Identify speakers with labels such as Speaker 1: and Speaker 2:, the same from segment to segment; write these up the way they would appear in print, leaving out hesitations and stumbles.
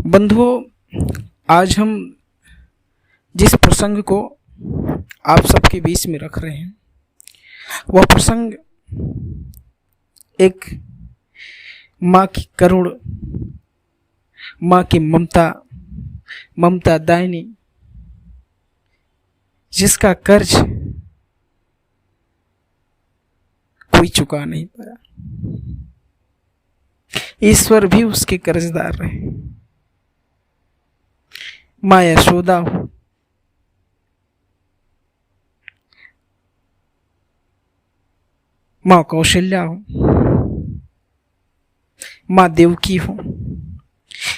Speaker 1: बंधुओं, आज हम जिस प्रसंग को आप सबके बीच में रख रहे हैं वह प्रसंग एक माँ की करुण, माँ की ममता दायनी, जिसका कर्ज कोई चुका नहीं पाया। ईश्वर भी उसके कर्जदार रहे। माँ यशोदा हो, माँ कौशल्या हो, माँ देवकी हो,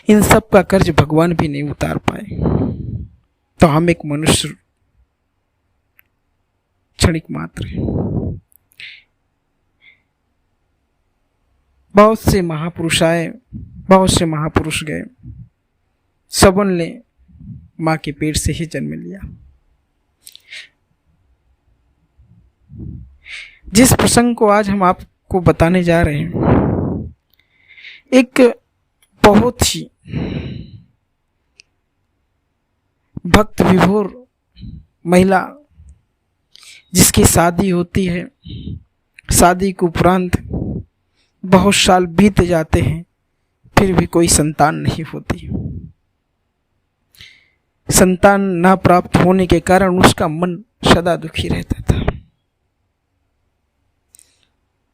Speaker 1: इन सब का कर्ज भगवान भी नहीं उतार पाए, तो हम एक मनुष्य क्षणिक मात्र है। बहुत से महापुरुष आए, बहुत से महापुरुष गए, सबन ने माँ के पेट से ही जन्म लिया। जिस प्रसंग को आज हम आपको बताने जा रहे हैं, एक बहुत ही भक्त विभोर महिला जिसकी शादी होती है, शादी के उपरांत बहुत साल बीत जाते हैं, फिर भी कोई संतान नहीं होती। संतान ना प्राप्त होने के कारण उसका मन सदा दुखी रहता था।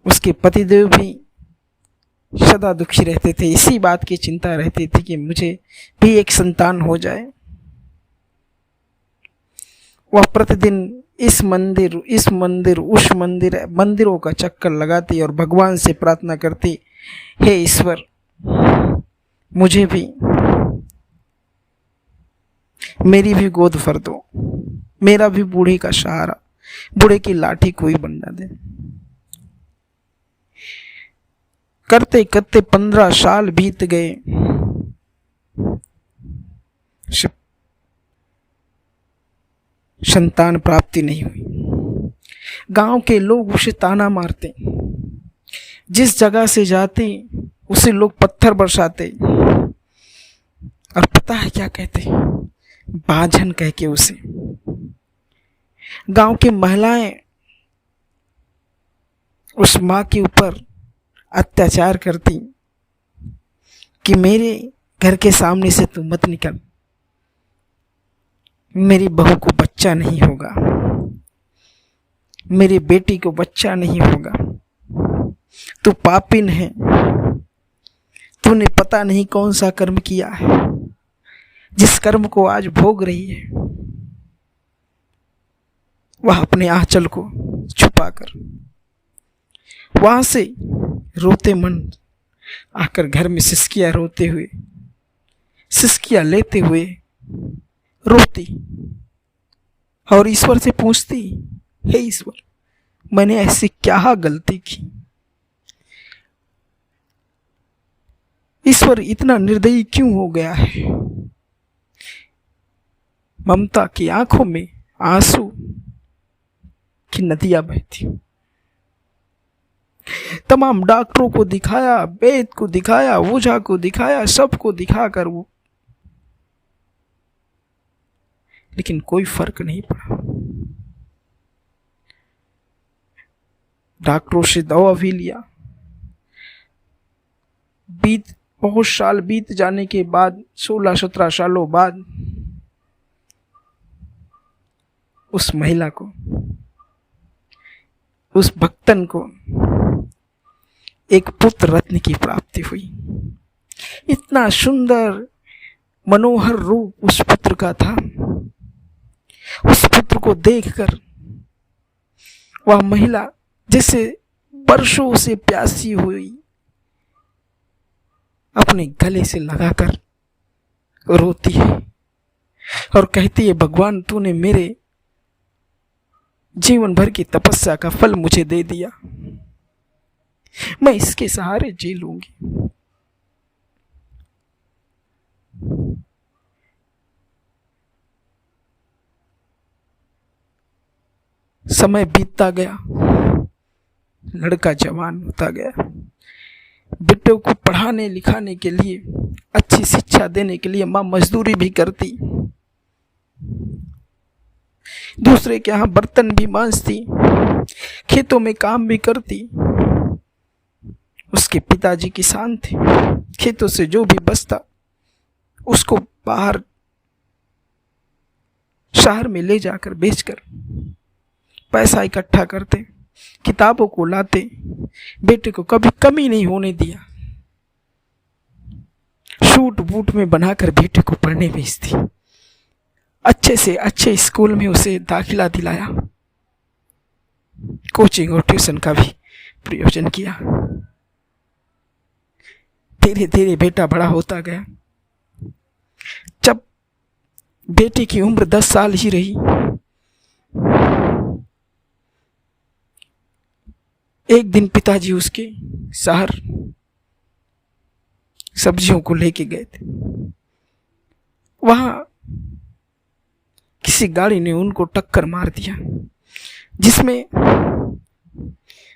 Speaker 1: उसके पतिदेव भी सदा दुखी रहते थे, इसी बात की चिंता रहती थी कि मुझे भी एक संतान हो जाए। वह प्रतिदिन इस मंदिर उस मंदिरों का चक्कर लगाती और भगवान से प्रार्थना करती, हे ईश्वर, मुझे भी, मेरी भी गोद भर दो, मेरा भी बूढ़े का सहारा, बूढ़े की लाठी कोई बना दे। करते करते 15 साल बीत गए, संतान प्राप्ति नहीं हुई। गांव के लोग उसे ताना मारते, जिस जगह से जाते उसे लोग पत्थर बरसाते, और पता है क्या कहते? बाझन कह के उसे। गांव की महिलाएं उस माँ के ऊपर अत्याचार करती कि मेरे घर के सामने से तू मत निकल, मेरी बहू को बच्चा नहीं होगा, मेरी बेटी को बच्चा नहीं होगा, तू पापिन है, तूने पता नहीं कौन सा कर्म किया है, जिस कर्म को आज भोग रही है। वह अपने आंचल को छुपाकर वहां से रोते मन आकर घर में सिसकियां लेते हुए रोती और ईश्वर से पूछती, हे ईश्वर, मैंने ऐसी क्या गलती की? ईश्वर इतना निर्दयी क्यों हो गया है? ममता की आंखों में आंसू की नदियां बहती। तमाम डॉक्टरों को दिखाया, वैद्य को दिखाया, ओझा को दिखाया, सबको दिखाकर वो, लेकिन कोई फर्क नहीं पड़ा। डॉक्टरों से दवा भी लिया। बहुत साल बीत जाने के बाद, 16-17 सालों बाद, उस महिला को, उस भक्तन को एक पुत्र रत्न की प्राप्ति हुई। इतना सुंदर मनोहर रूप उस पुत्र का था। उस पुत्र को देखकर वह महिला जैसे वर्षों से प्यासी हुई अपने गले से लगाकर रोती है और कहती है, भगवान, तूने मेरे जीवन भर की तपस्या का फल मुझे दे दिया, मैं इसके सहारे जी लूंगी। समय बीतता गया, लड़का जवान होता गया। बेटों को पढ़ाने लिखाने के लिए अच्छी शिक्षा देने के लिए माँ मजदूरी भी करती, दूसरे के यहाँ बर्तन भी मांजती, खेतों में काम भी करती। उसके पिताजी किसान थे, खेतों से जो भी बचता उसको बाहर शहर में ले जाकर बेचकर पैसा इकट्ठा करते, किताबों को लाते, बेटे को कभी कमी नहीं होने दिया। सूट बूट में बनाकर बेटे को पढ़ने भेजती, अच्छे से अच्छे स्कूल में उसे दाखिला दिलाया, कोचिंग और ट्यूशन का भी प्रयोजन किया। धीरे धीरे बेटा बड़ा होता गया। जब बेटे की उम्र 10 साल ही रही, एक दिन पिताजी उसके शहर सब्जियों को लेके गए थे। वहां किसी गाड़ी ने उनको टक्कर मार दिया, जिसमें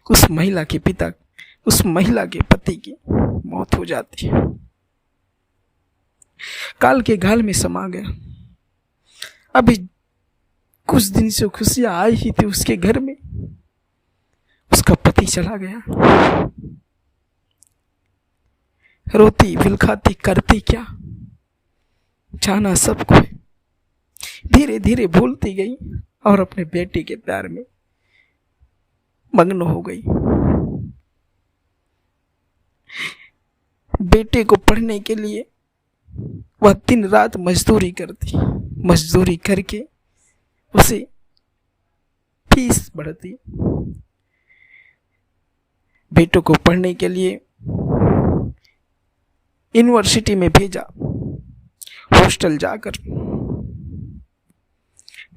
Speaker 1: उस महिला के पति की मौत हो जाती है। काल के गाल में समा गया। अभी कुछ दिन से खुशियां आई ही थी उसके घर में, उसका पति चला गया। रोती बिलखाती करती क्या, जाना सबको है। धीरे धीरे भूलती गई और अपने बेटी के प्यार में मग्न हो गई। बेटे को पढ़ने के लिए वह दिन रात मजदूरी करती, मजदूरी करके उसे फीस बढ़ती। बेटों को पढ़ने के लिए यूनिवर्सिटी में भेजा, हॉस्टल जाकर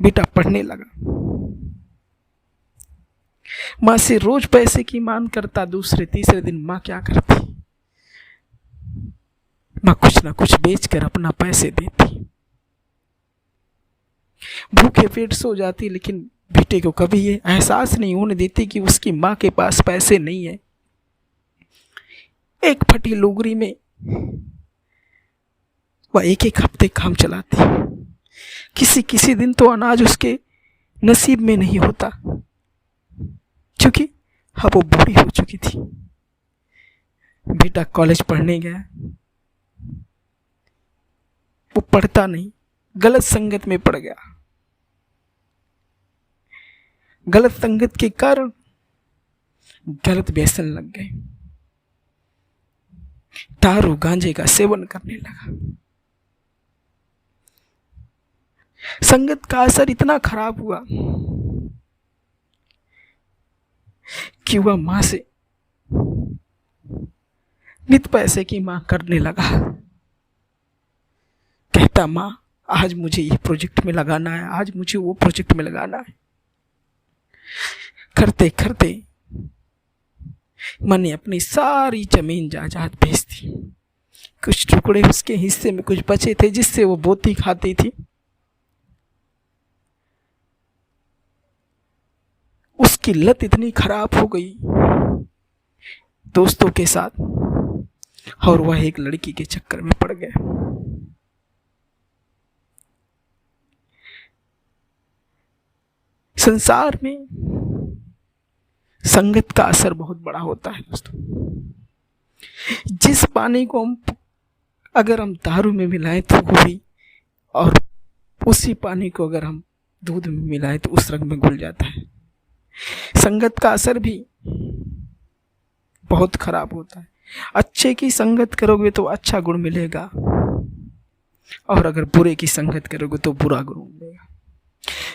Speaker 1: बेटा पढ़ने लगा। माँ से रोज पैसे की मांग करता, दूसरे तीसरे दिन माँ क्या करती, माँ कुछ ना कुछ बेचकर अपना पैसे देती। भूखे पेट सो जाती, लेकिन बेटे को कभी ये एहसास नहीं होने देती कि उसकी माँ के पास पैसे नहीं है। एक फटी लुगरी में वह एक एक हफ्ते काम चलाती। किसी किसी दिन तो अनाज उसके नसीब में नहीं होता, क्योंकि अब वो बूढ़ी हो चुकी थी। बेटा कॉलेज पढ़ने गया, वो पढ़ता नहीं, गलत संगत में पड़ गया। गलत संगत के कारण गलत व्यसन लग गए, दारू गांजे का सेवन करने लगा। संगत का असर इतना खराब हुआ कि वह मां से नित पैसे की मांग करने लगा। कहता, मां आज मुझे ये प्रोजेक्ट में लगाना है, आज मुझे वो प्रोजेक्ट में लगाना है। करते करते मैंने अपनी सारी जमीन जायदाद बेच दी। कुछ टुकड़े उसके हिस्से में कुछ बचे थे, जिससे वो बोती खाती थी। उसकी लत इतनी खराब हो गई दोस्तों के साथ, और वह एक लड़की के चक्कर में पड़ गया। संसार में संगत का असर बहुत बड़ा होता है दोस्तों। जिस पानी को अगर हम दारू में मिलाएं तो वो भी, और उसी पानी को अगर हम दूध में मिलाएं तो उस रंग में घुल जाता है। संगत का असर भी बहुत खराब होता है। अच्छे की संगत करोगे तो अच्छा गुण मिलेगा, और अगर बुरे की संगत करोगे तो बुरा गुण मिलेगा।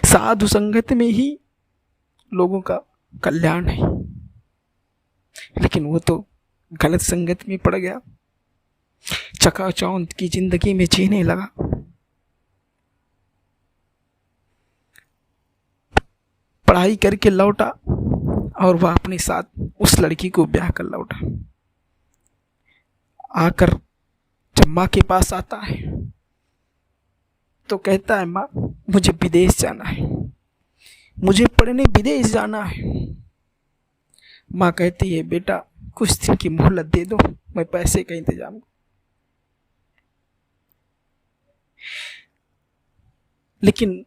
Speaker 1: साधु संगत में ही लोगों का कल्याण है, लेकिन वो तो गलत संगत में पड़ गया, चकाचौंध की जिंदगी में जीने लगा। पढ़ाई करके लौटा और वह अपने साथ उस लड़की को ब्याह कर लौटा। आकर जब माँ के पास आता है तो कहता है, माँ मुझे विदेश जाना है, मुझे पढ़ने विदेश जाना है। माँ कहती है, बेटा कुछ दिन की मोहलत दे दो, मैं पैसे का इंतजाम। लेकिन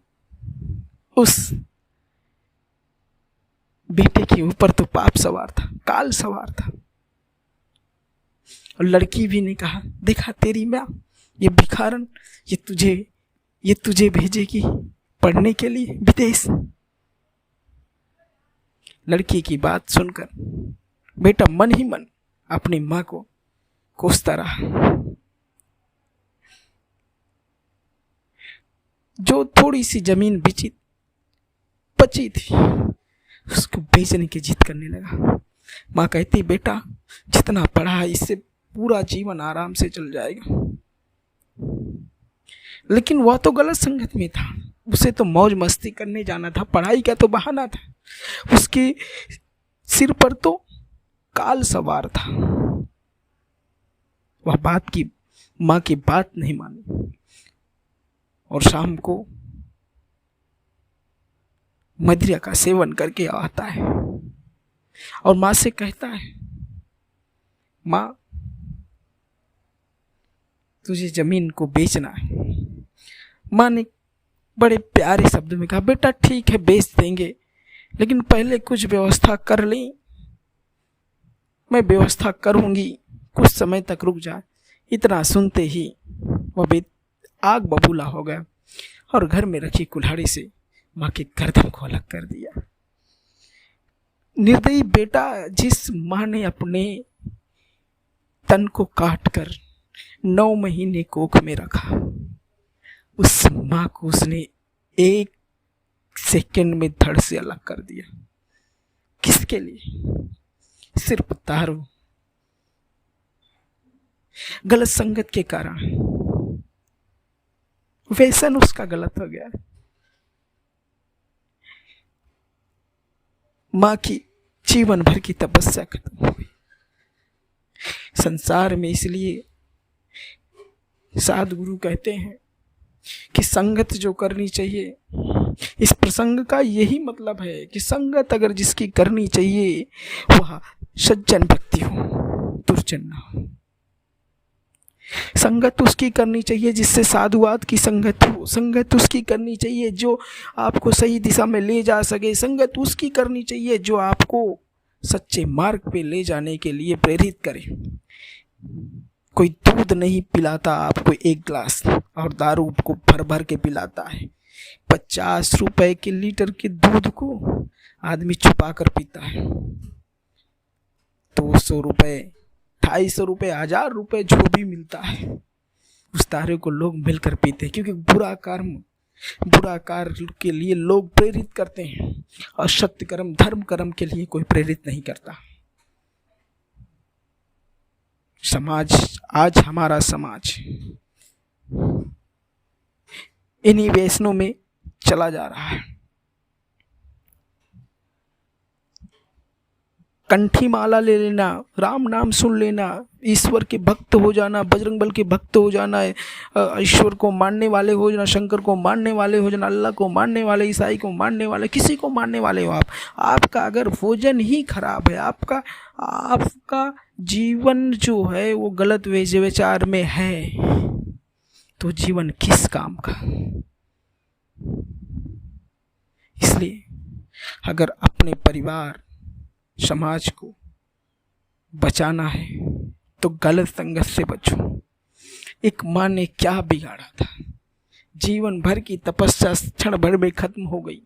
Speaker 1: उस बेटे के ऊपर तो पाप सवार था, काल सवार था। और लड़की भी ने कहा, देखा तेरी माँ, ये भिखारन, ये तुझे भेजेगी पढ़ने के लिए विदेश। लड़की की बात सुनकर बेटा मन ही मन अपनी माँ को कोसता रहा। जो थोड़ी सी जमीन बची थी उसको बेचने की जिद करने लगा। माँ कहती, बेटा जितना पढ़ा है इससे पूरा जीवन आराम से चल जाएगा। लेकिन वह तो गलत संगत में था, उसे तो मौज मस्ती करने जाना था, पढ़ाई का तो बहाना था। उसके सिर पर तो काल सवार था। वह माँ की बात नहीं मानी और शाम को मदिरा का सेवन करके आता है और माँ से कहता है, माँ तुझे जमीन को बेचना है। माँ ने बड़े प्यारे शब्द में कहा, बेटा ठीक है बेच देंगे, लेकिन पहले कुछ व्यवस्था कर ली। मैं व्यवस्था करूंगी, कुछ समय तक रुक जा। इतना सुनते ही वह आग बबूला हो गया और घर में रखी कुल्हाड़ी से माँ की गर्दन को अलग कर दिया। निर्दयी बेटा, जिस माँ ने अपने तन को काट कर 9 महीने कोख में रखा, उस माँ को उसने 1 सेकंड में धड़ से अलग कर दिया। किसके लिए? सिर्फ दारू, गलत संगत के कारण। व्यसन उसका गलत हो गया। माँ की जीवन भर की तपस्या खत्म हो गई। संसार में इसलिए साधु गुरु कहते हैं कि संगत जो करनी चाहिए, इस प्रसंग का यही मतलब है कि संगत अगर जिसकी करनी चाहिए वह सज्जन व्यक्ति हो, दुर्जन ना हो। संगत उसकी करनी चाहिए जिससे साधुवाद की संगत हो। संगत उसकी करनी चाहिए जो आपको सही दिशा में ले जा सके। संगत उसकी करनी चाहिए जो आपको सच्चे मार्ग पे ले जाने के लिए प्रेरित करे। कोई दूध नहीं पिलाता आपको 1 ग्लास और दारू को भर भर के पिलाता है। 50 रुपए के लीटर के दूध को आदमी छुपा कर पीता है। 200 रुपए, 250 रुपए, 1000 रुपए जो भी मिलता है उस दारू को लोग मिलकर पीते हैं, क्योंकि बुरा कार्य के लिए लोग प्रेरित करते हैं और सत्य कर्म धर्म कर्म के लिए कोई प्रेरित नहीं करता। आज हमारा समाज इन्हीं व्यसनों में चला जा रहा है। कंठी माला ले लेना, राम नाम सुन लेना, ईश्वर के भक्त हो जाना, बजरंग बल के भक्त हो जाना, ईश्वर को मानने वाले हो जाना, शंकर को मानने वाले हो जाना, अल्लाह को मानने वाले, ईसाई को मानने वाले, किसी को मानने वाले हो आप। आपका अगर भोजन ही खराब है, आपका जीवन जो है वो गलत विचार में है, तो जीवन किस काम का। इसलिए अगर अपने परिवार समाज को बचाना है तो गलत संगत से बचो। एक माँ ने क्या बिगाड़ा था, जीवन भर की तपस्या क्षण भर में खत्म हो गई।